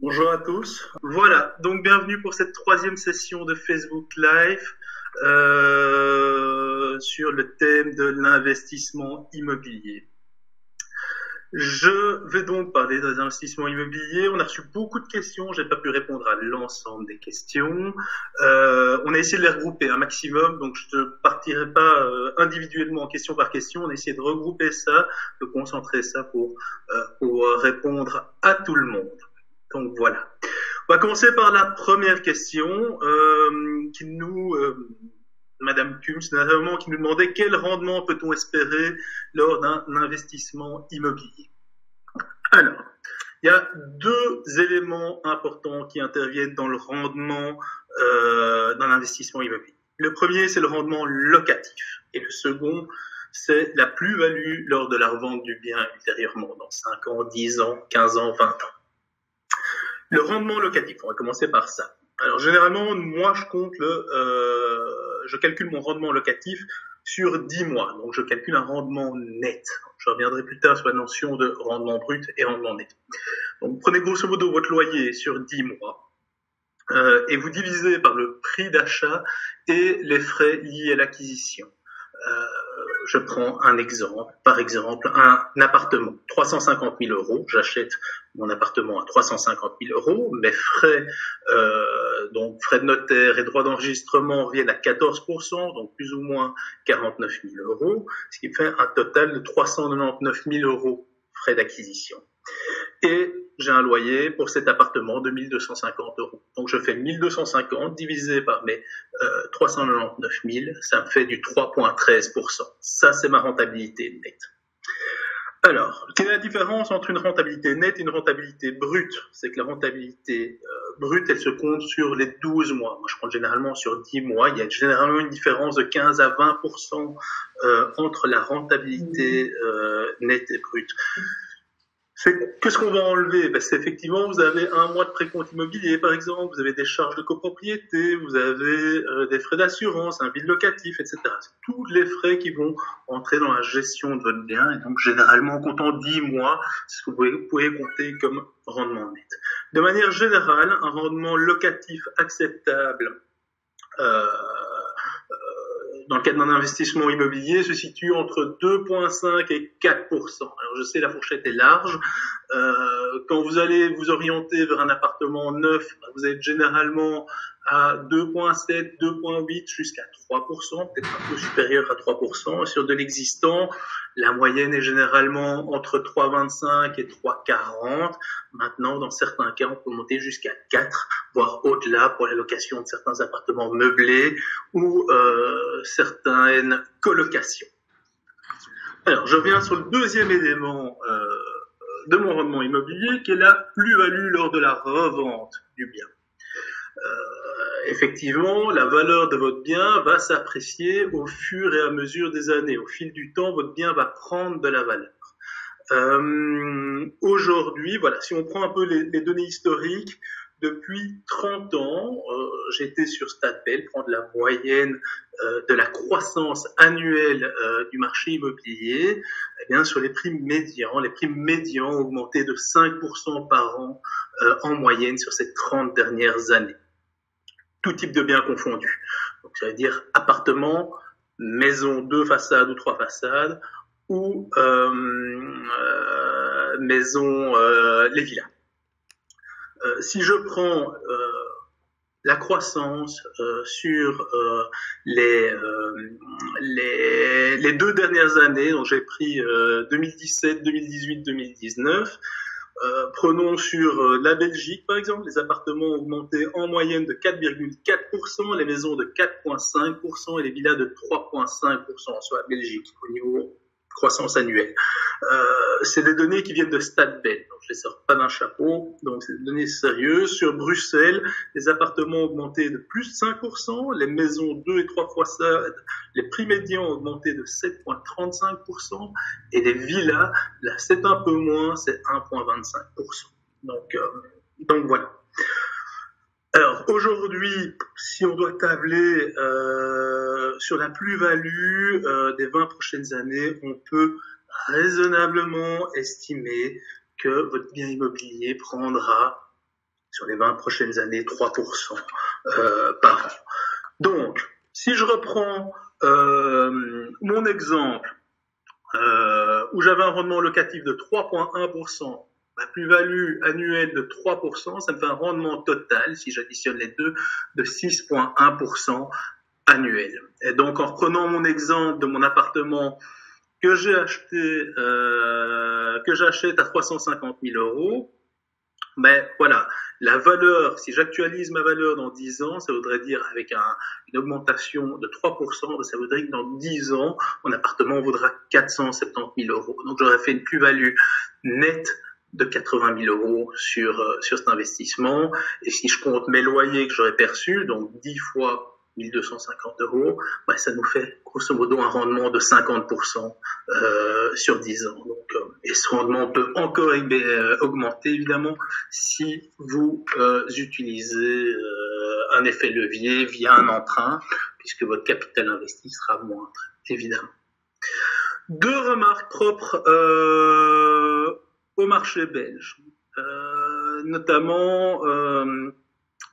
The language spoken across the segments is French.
Bonjour à tous. Voilà, donc bienvenue pour cette troisième session de Facebook Live sur le thème de l'investissement immobilier. Je vais donc parler des investissements immobiliers. On a reçu beaucoup de questions, j'ai pas pu répondre à l'ensemble des questions. On a essayé de les regrouper un maximum, donc je ne partirai pas individuellement question par question. On a essayé de regrouper ça, de concentrer ça pour répondre à tout le monde. Donc voilà. On va commencer par la première question Madame Kums, notamment, qui nous demandait quel rendement peut-on espérer lors d'un investissement immobilier. Alors, il y a deux éléments importants qui interviennent dans le rendement dans l'investissement immobilier. Le premier, c'est le rendement locatif, et le second, c'est la plus-value lors de la revente du bien ultérieurement, dans 5 ans, 10 ans, 15 ans, 20 ans. Le rendement locatif, on va commencer par ça. Alors généralement, moi je calcule mon rendement locatif sur 10 mois. Donc je calcule un rendement net. Je reviendrai plus tard sur la notion de rendement brut et rendement net. Donc prenez grosso modo votre loyer sur 10 mois et vous divisez par le prix d'achat et les frais liés à l'acquisition. Je prends un exemple, par exemple un appartement, 350 000 euros, j'achète mon appartement à 350 000 euros, mes frais, donc frais de notaire et droits d'enregistrement viennent à 14%, donc plus ou moins 49 000 euros, ce qui fait un total de 399 000 euros frais d'acquisition. Et j'ai un loyer pour cet appartement de 1 250 euros. Donc je fais 1 250 divisé par mes 399 000, ça me fait du 3,13%. Ça, c'est ma rentabilité nette. Alors, quelle est la différence entre une rentabilité nette et une rentabilité brute? C'est que la rentabilité brute, elle se compte sur les 12 mois. Moi, je compte généralement sur 10 mois. Il y a généralement une différence de 15 à 20% entre la rentabilité nette et brute. Qu'est-ce qu'on va enlever? C'est effectivement, vous avez un mois de précompte immobilier, par exemple, vous avez des charges de copropriété, vous avez des frais d'assurance, un vide locatif, etc. C'est tous les frais qui vont entrer dans la gestion de votre bien. Et donc, généralement, en comptant 10 mois, c'est ce que vous pouvez compter comme rendement net. De manière générale, un rendement locatif acceptable dans le cadre d'un investissement immobilier se situe entre 2,5 et 4%. Alors je sais, la fourchette est large. Quand vous allez vous orienter vers un appartement neuf, vous êtes généralement à 2,7, 2,8 jusqu'à 3%, peut-être un peu supérieur à 3%. Et sur de l'existant, la moyenne est généralement entre 3,25 et 3,40. Maintenant, dans certains cas, on peut monter jusqu'à 4, voire au-delà pour la location de certains appartements meublés ou certaines colocations. Alors, je reviens sur le deuxième élément de mon rendement immobilier, qui est la plus-value lors de la revente du bien. Effectivement, la valeur de votre bien va s'apprécier au fur et à mesure des années. Au fil du temps, votre bien va prendre de la valeur. Aujourd'hui, voilà, si on prend un peu les données historiques, depuis 30 ans, j'ai été sur Statbel, prendre la moyenne de la croissance annuelle du marché immobilier. Eh bien, sur les prix médians ont augmenté de 5% par an en moyenne sur ces 30 dernières années. Tout type de biens confondus. Donc, ça veut dire appartement, maison 2 façades ou 3 façades, ou maison, les villas. Si je prends la croissance sur les 2 dernières années, donc j'ai pris 2017, 2018, 2019, prenons sur la Belgique par exemple, les appartements ont augmenté en moyenne de 4,4%, les maisons de 4,5% et les villas de 3,5% sur la Belgique au niveau croissance annuelle. C'est des données qui viennent de Statbel, donc je les sors pas d'un chapeau, donc c'est des données sérieuses. Sur Bruxelles, les appartements ont augmenté de plus 5%, les maisons 2 et 3 fois ça, les prix médians ont augmenté de 7,35%, et les villas, là c'est un peu moins, c'est 1,25%. Donc voilà. Alors aujourd'hui, si on doit tabler sur la plus-value des 20 prochaines années, on peut raisonnablement estimer que votre bien immobilier prendra sur les 20 prochaines années 3% par an. Donc, si je reprends mon exemple où j'avais un rendement locatif de 3,1%, ma plus-value annuelle de 3%, ça me fait un rendement total, si j'additionne les deux, de 6,1% annuel. Et donc, en reprenant mon exemple de mon appartement que j'ai acheté, que j'achète à 350 000 euros, ben voilà, la valeur, si j'actualise ma valeur dans 10 ans, ça voudrait dire avec une augmentation de 3%, ça voudrait que dans 10 ans, mon appartement vaudra 470 000 euros. Donc j'aurais fait une plus-value nette de 80 000 euros sur cet investissement. Et si je compte mes loyers que j'aurais perçus, donc 10 fois 1250 euros, bah, ça nous fait grosso modo un rendement de 50% sur 10 ans. Donc, et ce rendement peut encore augmenter évidemment si vous utilisez un effet levier via un emprunt, puisque votre capital investi sera moindre, évidemment. Deux remarques propres au marché belge, notamment,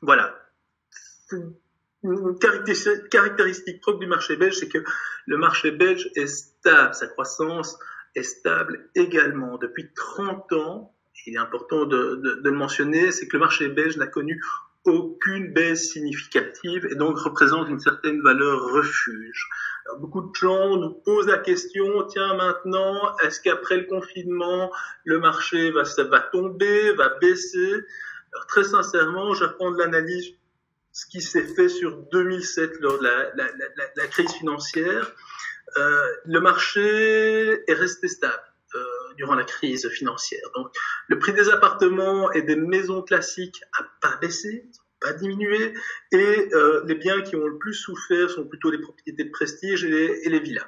voilà. Une caractéristique propre du marché belge, c'est que le marché belge est stable, sa croissance est stable également. Depuis 30 ans, il est important de le mentionner, c'est que le marché belge n'a connu aucune baisse significative et donc représente une certaine valeur refuge. Alors, beaucoup de gens nous posent la question, tiens maintenant, est-ce qu'après le confinement, le marché va tomber, va baisser? Alors, très sincèrement, je vais prendre l'analyse ce qui s'est fait sur 2007 lors de la crise financière. Le marché est resté stable durant la crise financière. Donc, le prix des appartements et des maisons classiques n'a pas baissé, pas diminué, et les biens qui ont le plus souffert sont plutôt les propriétés de prestige et les villas.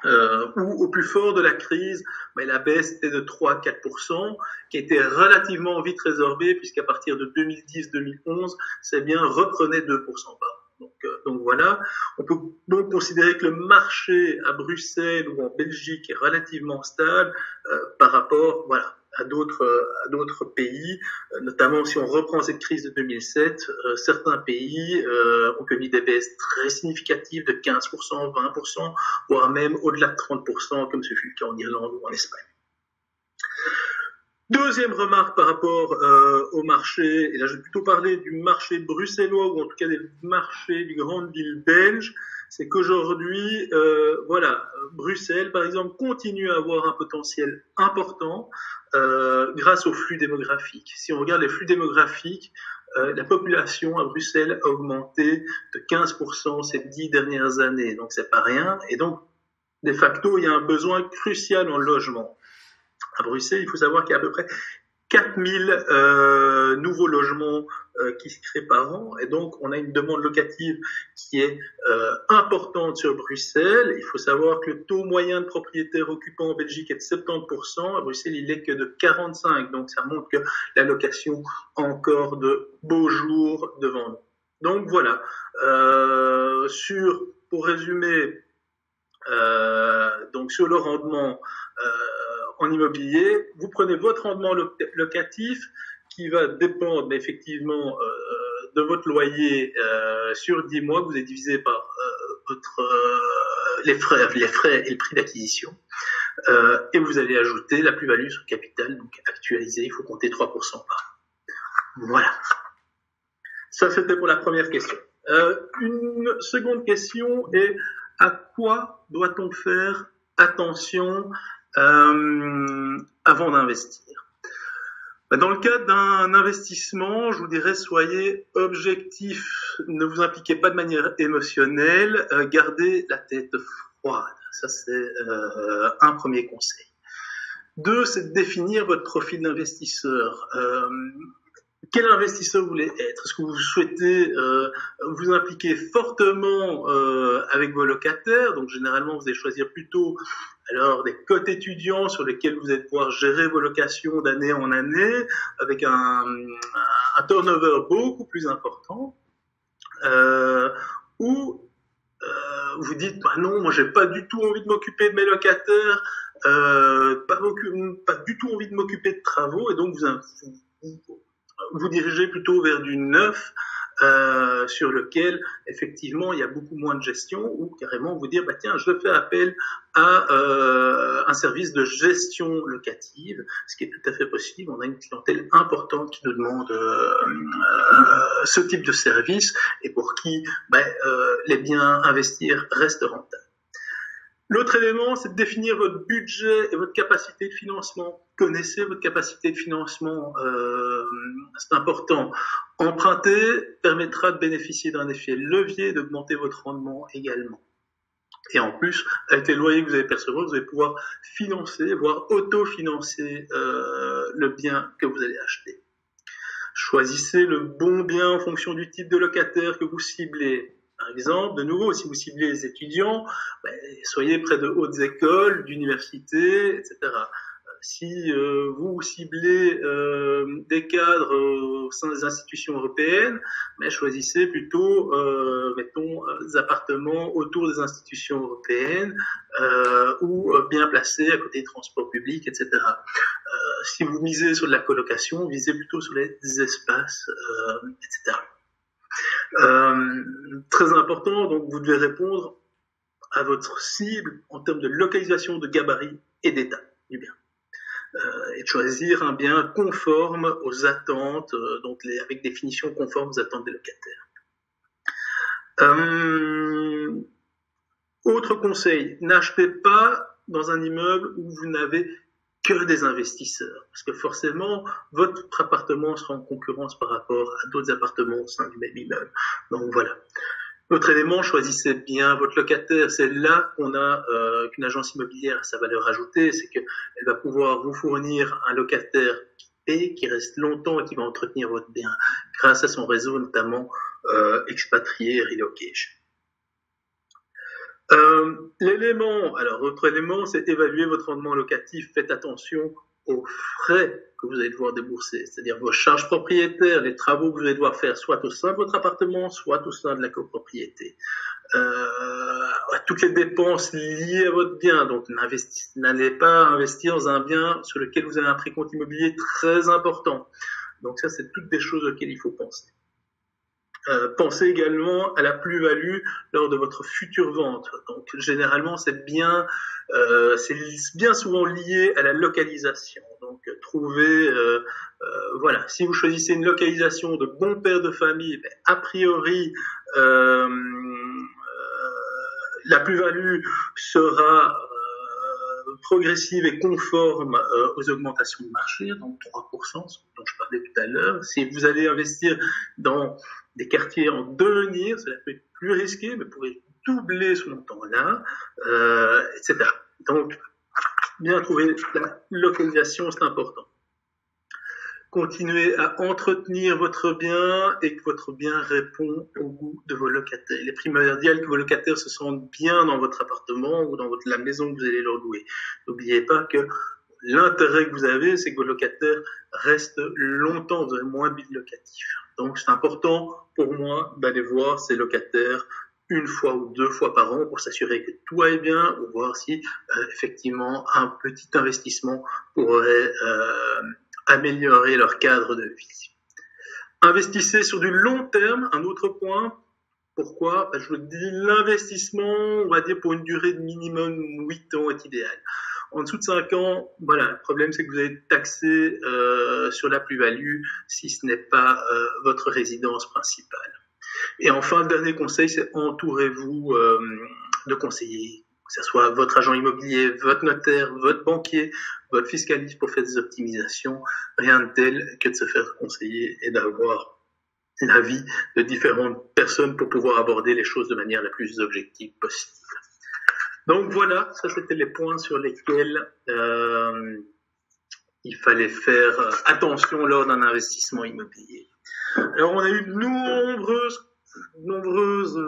Où au plus fort de la crise, la baisse était de 3 à 4%, qui était relativement vite résorbée, puisqu'à partir de 2010-2011, ces biens reprenaient 2% bas. Donc voilà, on peut donc considérer que le marché à Bruxelles ou en Belgique est relativement stable par rapport à d'autres pays, notamment si on reprend cette crise de 2007, certains pays ont connu des baisses très significatives de 15%, 20%, voire même au-delà de 30%, comme ce fut le cas en Irlande ou en Espagne. Deuxième remarque par rapport au marché, et là je vais plutôt parler du marché bruxellois, ou en tout cas des marchés du grandes villes belges, c'est qu'aujourd'hui, Bruxelles, par exemple, continue à avoir un potentiel important grâce aux flux démographiques. Si on regarde les flux démographiques, la population à Bruxelles a augmenté de 15% ces 10 dernières années, donc c'est pas rien, et donc, de facto, il y a un besoin crucial en logement. À Bruxelles, il faut savoir qu'il y a à peu près 4000 nouveaux logements qui se créent par an, et donc on a une demande locative qui est importante sur Bruxelles. Il faut savoir que le taux moyen de propriétaires occupants en Belgique est de 70%, à Bruxelles il n'est que de 45%, donc ça montre que la location a encore de beaux jours devant nous. Donc voilà, pour résumer, donc sur le rendement en immobilier, vous prenez votre rendement locatif qui va dépendre effectivement de votre loyer sur 10 mois que vous avez divisé par les frais et le prix d'acquisition, et vous allez ajouter la plus-value sur le capital, donc actualisé, il faut compter 3% par an. Voilà. Ça c'était pour la première question. Une seconde question est: à quoi doit-on faire attention avant d'investir? Dans le cas d'un investissement, je vous dirais, soyez objectif, ne vous impliquez pas de manière émotionnelle, gardez la tête froide. Ça, c'est un premier conseil. 2, c'est de définir votre profil d'investisseur. Quel investisseur vous voulez être? Est-ce que vous souhaitez vous impliquer fortement avec vos locataires? Donc généralement, vous allez choisir plutôt des cotes étudiants sur lesquels vous allez pouvoir gérer vos locations d'année en année avec un turnover beaucoup plus important. Ou vous dites, non, moi j'ai pas du tout envie de m'occuper de mes locataires, pas du tout envie de m'occuper de travaux, et donc vous vous dirigez plutôt vers du neuf, sur lequel effectivement il y a beaucoup moins de gestion, ou carrément vous dire tiens, je fais appel à un service de gestion locative, ce qui est tout à fait possible. On a une clientèle importante qui nous demande ce type de service et pour qui les biens investir restent rentables. L'autre élément, c'est de définir votre budget et votre capacité de financement. Connaissez votre capacité de financement, c'est important. Emprunter permettra de bénéficier d'un effet levier, d'augmenter votre rendement également. Et en plus, avec les loyers que vous allez percevoir, vous allez pouvoir financer, voire autofinancer le bien que vous allez acheter. Choisissez le bon bien en fonction du type de locataire que vous ciblez. Par exemple, de nouveau, si vous ciblez les étudiants, soyez près de hautes écoles, d'universités, etc. Si vous ciblez des cadres au sein des institutions européennes, choisissez plutôt, mettons, des appartements autour des institutions européennes ou bien placés à côté des transports publics, etc. Si vous misez sur de la colocation, visez plutôt sur les espaces, etc. Très important, donc vous devez répondre à votre cible en termes de localisation, de gabarit et d'état du bien. Et de choisir un bien conforme aux attentes, donc avec définition conforme aux attentes des locataires. Autre conseil, n'achetez pas dans un immeuble où vous n'avez que des investisseurs, parce que forcément, votre appartement sera en concurrence par rapport à d'autres appartements au sein du même immeuble. Donc voilà. Autre élément, choisissez bien votre locataire. C'est là qu'on a qu'une agence immobilière a sa valeur ajoutée, c'est qu'elle va pouvoir vous fournir un locataire qui paie, qui reste longtemps et qui va entretenir votre bien, grâce à son réseau notamment expatrié, relocation. Autre élément, c'est évaluer votre rendement locatif. Faites attention aux frais que vous allez devoir débourser, c'est-à-dire vos charges propriétaires, les travaux que vous allez devoir faire, soit au sein de votre appartement, soit au sein de la copropriété. Toutes les dépenses liées à votre bien. Donc, n'allez pas investir dans un bien sur lequel vous avez un précompte immobilier très important. Donc ça, c'est toutes des choses auxquelles il faut penser. Pensez également à la plus-value lors de votre future vente. Donc généralement c'est bien souvent lié à la localisation. Donc trouvez si vous choisissez une localisation de bon père de famille, a priori la plus-value sera progressive et conforme aux augmentations de marché, donc 3%, dont je parlais tout à l'heure. Si vous allez investir dans des quartiers en devenir, cela peut être plus risqué, mais vous pourrez doubler ce montant-là, etc. Donc, bien trouver la localisation, c'est important. Continuez à entretenir votre bien et que votre bien répond au goût de vos locataires. Il est primordial que vos locataires se sentent bien dans votre appartement ou dans la maison que vous allez leur louer. N'oubliez pas que l'intérêt que vous avez, c'est que vos locataires restent longtemps, vous avez moins de billes locatifs. Donc c'est important pour moi d'aller voir ces locataires une fois ou deux fois par an pour s'assurer que tout aille bien ou voir si effectivement un petit investissement pourrait améliorer leur cadre de vie. Investissez sur du long terme, un autre point. Pourquoi ? Je vous dis, l'investissement, on va dire pour une durée de minimum 8 ans est idéal. En dessous de 5 ans, voilà, le problème c'est que vous allez être taxé sur la plus-value si ce n'est pas votre résidence principale. Et enfin, le dernier conseil, c'est entourez-vous de conseillers, que ce soit votre agent immobilier, votre notaire, votre banquier, votre fiscaliste pour faire des optimisations. Rien de tel que de se faire conseiller et d'avoir l'avis de différentes personnes pour pouvoir aborder les choses de manière la plus objective possible. Donc voilà, ça c'était les points sur lesquels il fallait faire attention lors d'un investissement immobilier. Alors on a eu de nombreuses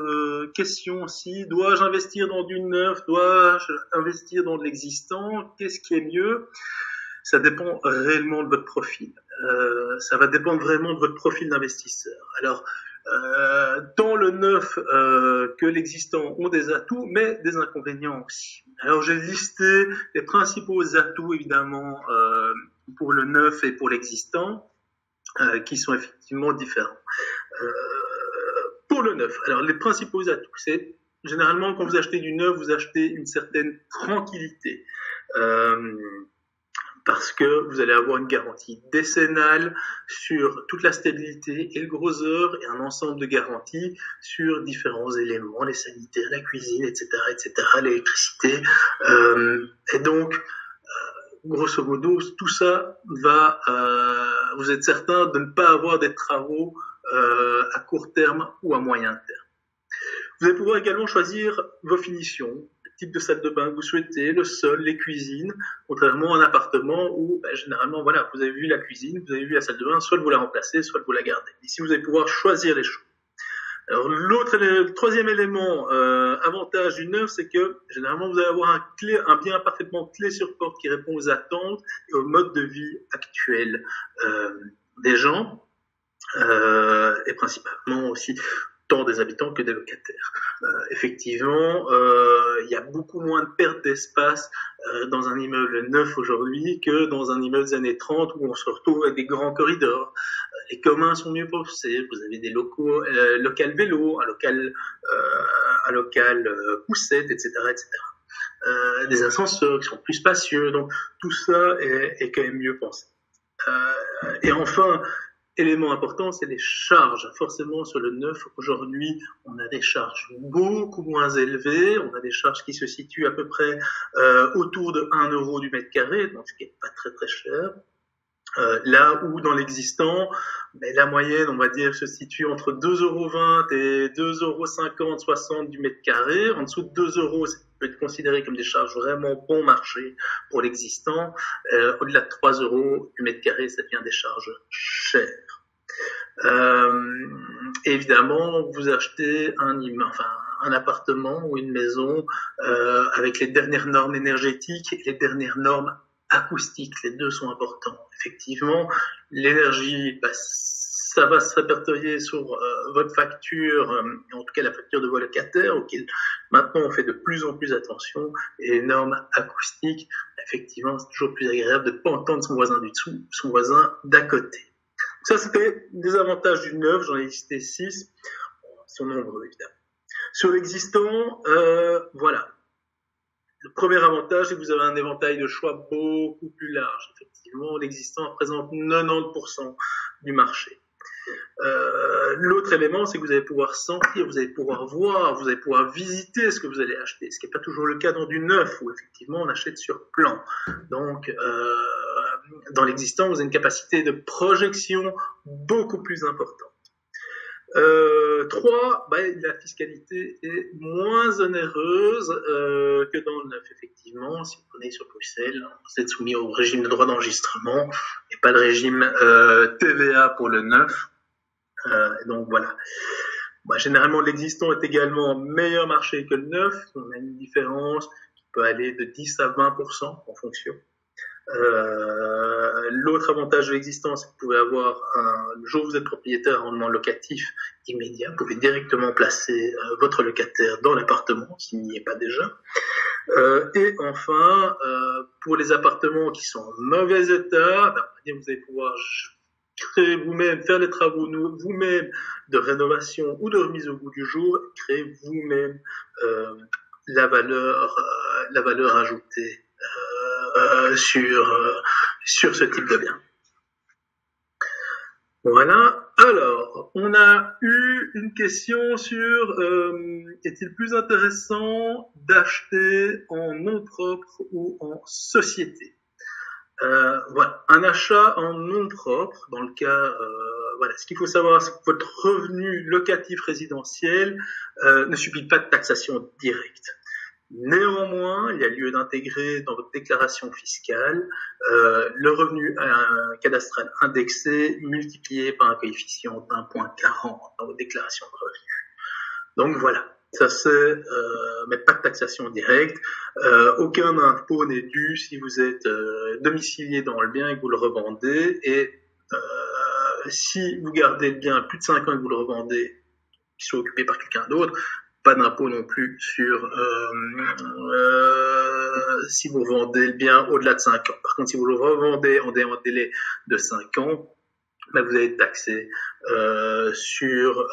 questions aussi. Dois-je investir dans du neuf? Dois-je investir dans de l'existant? Qu'est-ce qui est mieux? Ça dépend réellement de votre profil. Ça va dépendre vraiment de votre profil d'investisseur. Alors, tant le neuf que l'existant ont des atouts, mais des inconvénients aussi. Alors, j'ai listé les principaux atouts, évidemment, pour le neuf et pour l'existant. qui sont effectivement différents. Pour le neuf, alors les principaux atouts, c'est généralement quand vous achetez du neuf, vous achetez une certaine tranquillité. Parce que vous allez avoir une garantie décennale sur toute la stabilité et le gros œuvre et un ensemble de garanties sur différents éléments, les sanitaires, la cuisine, etc., l'électricité. Et donc, grosso modo, tout ça va, vous êtes certain de ne pas avoir des travaux à court terme ou à moyen terme. Vous allez pouvoir également choisir vos finitions, type de salle de bain que vous souhaitez, le sol, les cuisines, contrairement à un appartement où généralement, voilà, vous avez vu la cuisine, vous avez vu la salle de bain, soit vous la remplacez, soit vous la gardez. Ici, vous allez pouvoir choisir les choses. Alors le troisième élément, avantage du neuf, c'est que généralement vous allez avoir un bien parfaitement clé sur porte qui répond aux attentes et au mode de vie actuel des gens et principalement aussi tant des habitants que des locataires. Effectivement, il y a beaucoup moins de perte d'espace dans un immeuble neuf aujourd'hui que dans un immeuble des années 30 où on se retrouve avec des grands corridors. Les communs sont mieux pensés, vous avez des locaux, local vélo, un local poussette, etc., des ascenseurs qui sont plus spacieux, donc tout ça est quand même mieux pensé. Et enfin, élément important, c'est les charges. Forcément, sur le neuf, aujourd'hui, on a des charges beaucoup moins élevées. On a des charges qui se situent à peu près autour de 1 euro du mètre carré, donc ce qui n'est pas très très cher. Là où dans l'existant, la moyenne, on va dire, se situe entre 2,20 € et 2,50 €, 60 du mètre carré. En dessous de 2 €, ça peut être considéré comme des charges vraiment bon marché pour l'existant. Au-delà de 3 € du mètre carré, ça devient des charges chères. Évidemment, vous achetez un appartement ou une maison avec les dernières normes énergétiques et les dernières normes acoustiques, les deux sont importants. Effectivement, l'énergie, ça va se répertorier sur votre facture, en tout cas la facture de vos locataires, auquel maintenant on fait de plus en plus attention, et les normes acoustiques, effectivement, c'est toujours plus agréable de ne pas entendre son voisin du dessous, son voisin d'à côté. Ça, c'était des avantages du neuf, j'en ai listé 6, ils sont nombreux évidemment. Sur l'existant, voilà. Le premier avantage, c'est que vous avez un éventail de choix beaucoup plus large. Effectivement, l'existant représente 90% du marché. L'autre élément, c'est que vous allez pouvoir sentir, vous allez pouvoir voir, vous allez pouvoir visiter ce que vous allez acheter, ce qui n'est pas toujours le cas dans du neuf, où effectivement on achète sur plan. Donc, dans l'existant, vous avez une capacité de projection beaucoup plus importante. 3, la fiscalité est moins onéreuse que dans le neuf, effectivement. Si vous prenez sur Bruxelles, vous êtes soumis au régime de droit d'enregistrement et pas de régime TVA pour le neuf. Donc voilà. Généralement, l'existant est également meilleur marché que le neuf. On a une différence qui peut aller de 10 à 20% en fonction. L'autre avantage de l'existant, c'est que vous pouvez avoir le jour où vous êtes propriétaire, un rendement locatif immédiat. Vous pouvez directement placer votre locataire dans l'appartement s'il n'y est pas déjà. Et enfin, pour les appartements qui sont en mauvais état, vous allez pouvoir créer vous-même, faire les travaux vous-même de rénovation ou de remise au goût du jour, et créer vous-même la valeur ajoutée sur ce type de bien. Voilà. Alors, on a eu une question sur est-il plus intéressant d'acheter en nom propre ou en société? Voilà, un achat en nom propre, dans le cas, ce qu'il faut savoir, c'est que votre revenu locatif résidentiel ne subit pas de taxation directe. Néanmoins, il y a lieu d'intégrer dans votre déclaration fiscale le revenu cadastral indexé multiplié par un coefficient d'1,40 dans votre déclaration de revenus. Donc voilà, ça c'est, mais pas de taxation directe. Aucun impôt n'est dû si vous êtes domicilié dans le bien et que vous le revendez. Et si vous gardez le bien plus de 5 ans et que vous le revendez, qu'il soit occupé par quelqu'un d'autre, pas d'impôt non plus sur si vous vendez le bien au-delà de 5 ans. Par contre, si vous le revendez en délai de 5 ans, vous allez être taxé sur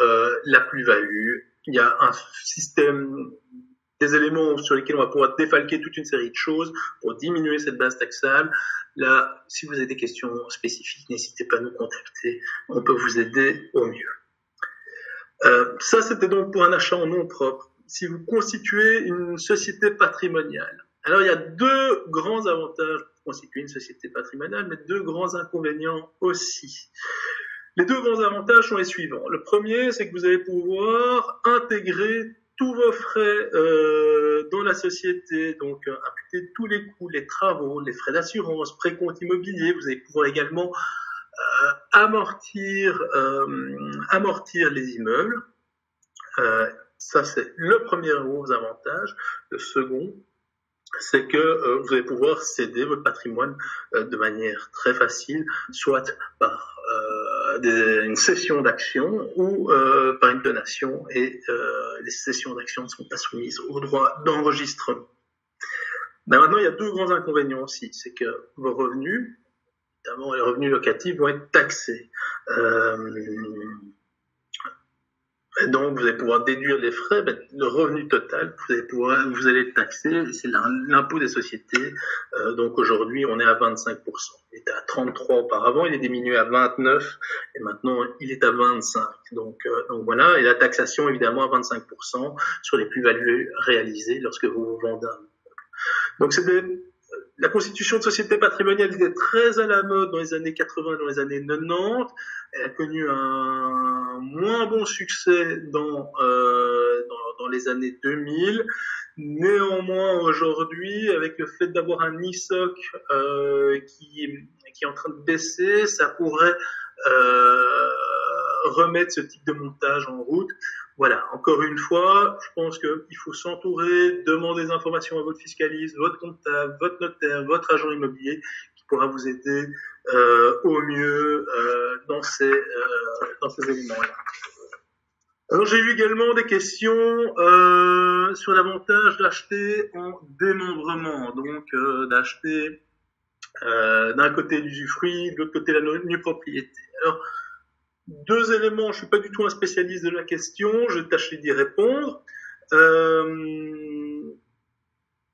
la plus-value. Il y a un système, des éléments sur lesquels on va pouvoir défalquer toute une série de choses pour diminuer cette base taxable. Là, si vous avez des questions spécifiques, n'hésitez pas à nous contacter. On peut vous aider au mieux. Ça, c'était donc pour un achat en nom propre. Si vous constituez une société patrimoniale, alors il y a deux grands avantages pour constituer une société patrimoniale, mais deux grands inconvénients aussi. Les deux grands avantages sont les suivants. Le premier, c'est que vous allez pouvoir intégrer tous vos frais dans la société, donc imputer tous les coûts, les travaux, les frais d'assurance, précompte immobilier. Vous allez pouvoir également amortir les immeubles. Ça, c'est le premier gros avantage. Le second, c'est que vous allez pouvoir céder votre patrimoine de manière très facile, soit par une cession d'actions ou par une donation, et les cessions d'actions ne sont pas soumises au droit d'enregistrement. Mais maintenant, il y a deux grands inconvénients aussi, c'est que vos revenus, notamment les revenus locatifs, vont être taxés. Donc, vous allez pouvoir déduire les frais, le revenu total, vous allez être taxé, c'est l'impôt des sociétés. Donc, aujourd'hui, on est à 25%. Il était à 33% auparavant, il est diminué à 29%, et maintenant, il est à 25%. Donc voilà, et la taxation, évidemment, à 25% sur les plus-values réalisées lorsque vous vendez un immeuble. Donc, la constitution de société patrimoniale était très à la mode dans les années 80 et dans les années 90. Elle a connu un moins bon succès dans les années 2000. Néanmoins, aujourd'hui, avec le fait d'avoir un ISOC qui est en train de baisser, ça pourrait remettre ce type de montage en route. Voilà, encore une fois, je pense qu'il faut s'entourer, demander des informations à votre fiscaliste, votre comptable, votre notaire, votre agent immobilier, qui pourra vous aider au mieux dans ces éléments-là. Alors, j'ai eu également des questions sur l'avantage d'acheter en démembrement, donc d'acheter d'un côté l'usufruit, de l'autre côté la nue propriété. Alors, deux éléments, je suis pas du tout un spécialiste de la question, je vais tâcher d'y répondre.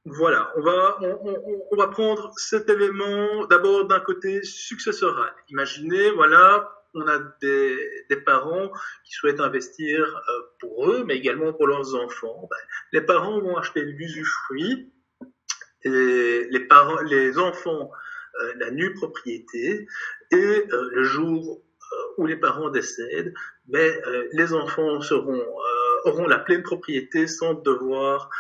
Voilà, on va prendre cet élément d'abord d'un côté successoral. Imaginez, voilà, on a des parents qui souhaitent investir pour eux, mais également pour leurs enfants. Les parents vont acheter l'usufruit, et les enfants la nue propriété, et le jour où les parents décèdent, les enfants auront la pleine propriété sans devoir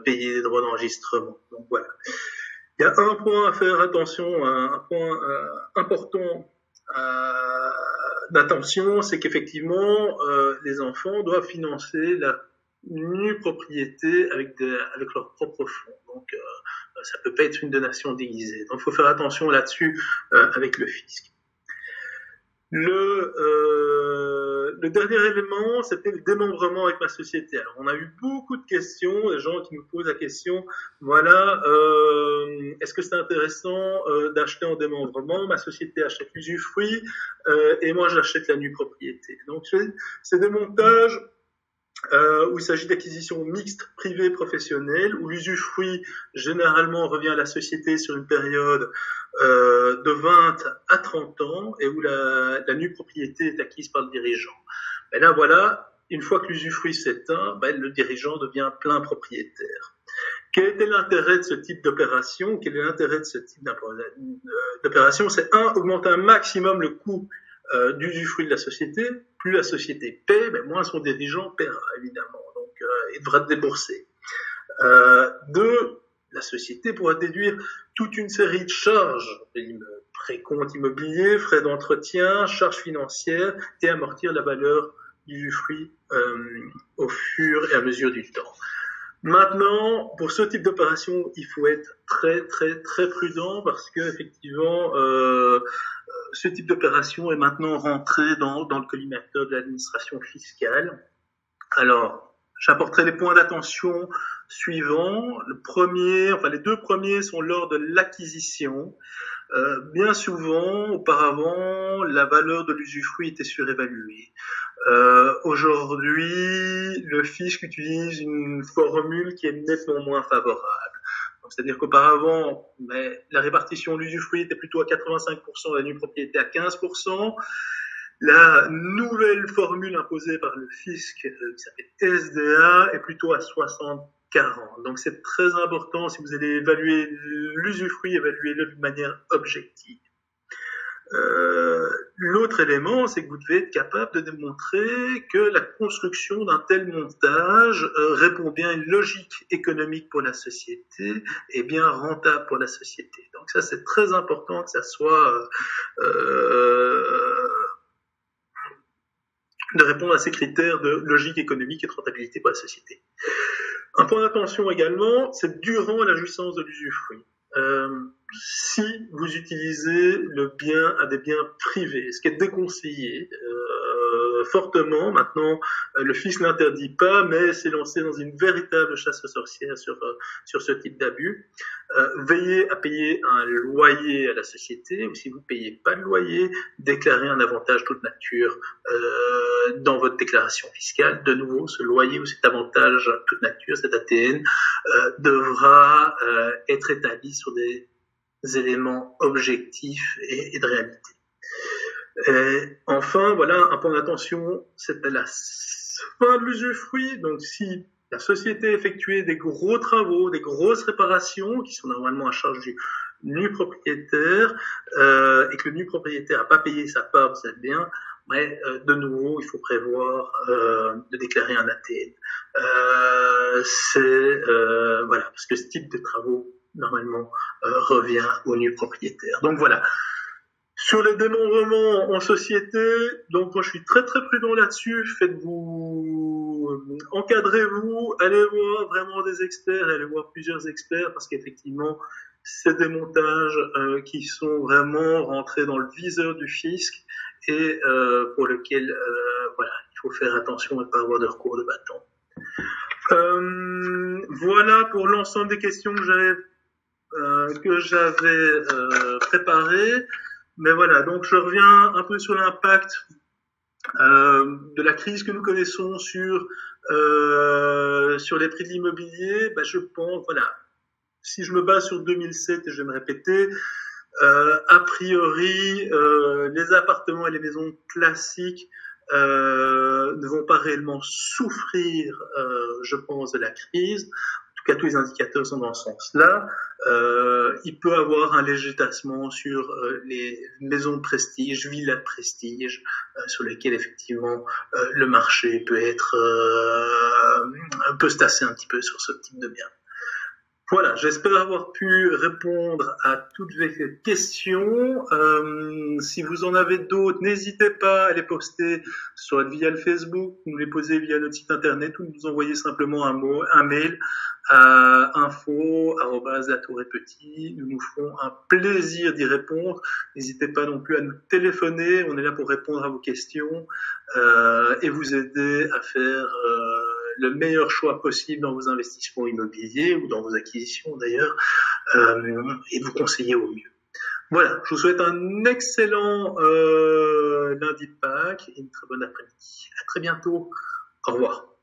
payer les droits d'enregistrement. Donc voilà. Il y a un point à faire attention, un point important d'attention, c'est qu'effectivement, les enfants doivent financer la nue propriété avec leurs propres fonds. Donc, ça peut pas être une donation déguisée. Donc, il faut faire attention là-dessus avec le fisc. Le dernier élément, c'était le démembrement avec ma société. Alors, on a eu beaucoup de questions, des gens qui nous posent la question, voilà, est-ce que c'est intéressant d'acheter en démembrement? Ma société achète l'usufruit et moi j'achète la nue propriété. Donc, c'est des montages où il s'agit d'acquisitions mixtes, privées, professionnelles, où l'usufruit généralement revient à la société sur une période de 20 à 30 ans, et où la nue propriété est acquise par le dirigeant. Et là, voilà, une fois que l'usufruit s'éteint, le dirigeant devient plein propriétaire. Quel était l'intérêt de ce type d'opération? Quel est l'intérêt de ce type d'opération? C'est augmenter un maximum le coût d'usufruit de la société. Plus la société paie, moins son dirigeant paiera, évidemment. Donc, il devra débourser. Deux, la société pourra déduire toute une série de charges, précompte immobilier, frais d'entretien, charges financières, et amortir la valeur d'usufruit au fur et à mesure du temps. Maintenant, pour ce type d'opération, il faut être très, très, très prudent, parce que effectivement, ce type d'opération est maintenant rentré dans le collimateur de l'administration fiscale. Alors, j'apporterai les points d'attention suivants. Les deux premiers sont lors de l'acquisition. Bien souvent, auparavant, la valeur de l'usufruit était surévaluée. Aujourd'hui, le fisc utilise une formule qui est nettement moins favorable. C'est-à-dire qu'auparavant, la répartition de l'usufruit était plutôt à 85%, la nue propriété à 15%. La nouvelle formule imposée par le fisc, qui s'appelle SDA, est plutôt à 60-40. Donc c'est très important, si vous allez évaluer l'usufruit, évaluez-le de manière objective. L'autre élément, c'est que vous devez être capable de démontrer que la construction d'un tel montage répond bien à une logique économique pour la société et bien rentable pour la société. Donc ça, c'est très important que ça soit de répondre à ces critères de logique économique et de rentabilité pour la société. Un point d'attention également, c'est durant la jouissance de l'usufruit. Si vous utilisez le bien à des biens privés, ce qui est déconseillé fortement. Maintenant, le fisc n'interdit pas, mais s'est lancé dans une véritable chasse aux sorcières sur ce type d'abus. Veillez à payer un loyer à la société, ou si vous ne payez pas de loyer, déclarez un avantage toute nature dans votre déclaration fiscale. De nouveau, ce loyer ou cet avantage toute nature, cet ATN, devra être établi sur des éléments objectifs et de réalité. Et enfin, voilà, un point d'attention, c'est à la fin de l'usufruit. Donc, si la société effectuait des gros travaux, des grosses réparations, qui sont normalement à charge du nu propriétaire, et que le nu propriétaire n'a pas payé sa part de cette bien, mais de nouveau, il faut prévoir de déclarer un ATN. Voilà, parce que ce type de travaux, normalement, revient au nu propriétaire. Donc voilà. Sur les démembrements en société, donc moi je suis très très prudent là-dessus. Encadrez-vous, allez voir vraiment des experts, allez voir plusieurs experts, parce qu'effectivement, c'est des montages qui sont vraiment rentrés dans le viseur du fisc et pour lesquels voilà, il faut faire attention et ne pas avoir de recours de bâton. Voilà pour l'ensemble des questions que j'avais préparées. Mais voilà, donc je reviens un peu sur l'impact de la crise que nous connaissons sur les prix de l'immobilier. Je pense, voilà, si je me base sur 2007 et je vais me répéter, a priori, les appartements et les maisons classiques ne vont pas réellement souffrir, je pense, de la crise. En tout cas, tous les indicateurs sont dans ce sens-là. Il peut avoir un léger tassement sur les maisons de prestige, villas de prestige, sur lesquelles effectivement le marché peut se tasser un petit peu sur ce type de biens. Voilà, j'espère avoir pu répondre à toutes vos questions. Si vous en avez d'autres, n'hésitez pas à les poster soit via le Facebook, nous les poser via notre site internet, ou nous envoyer simplement un mail à info@latour-et-petit. Nous nous ferons un plaisir d'y répondre. N'hésitez pas non plus à nous téléphoner, on est là pour répondre à vos questions et vous aider à faire le meilleur choix possible dans vos investissements immobiliers ou dans vos acquisitions d'ailleurs, et vous conseiller au mieux. Voilà, je vous souhaite un excellent lundi de Pâques et une très bonne après-midi. À très bientôt. Au revoir.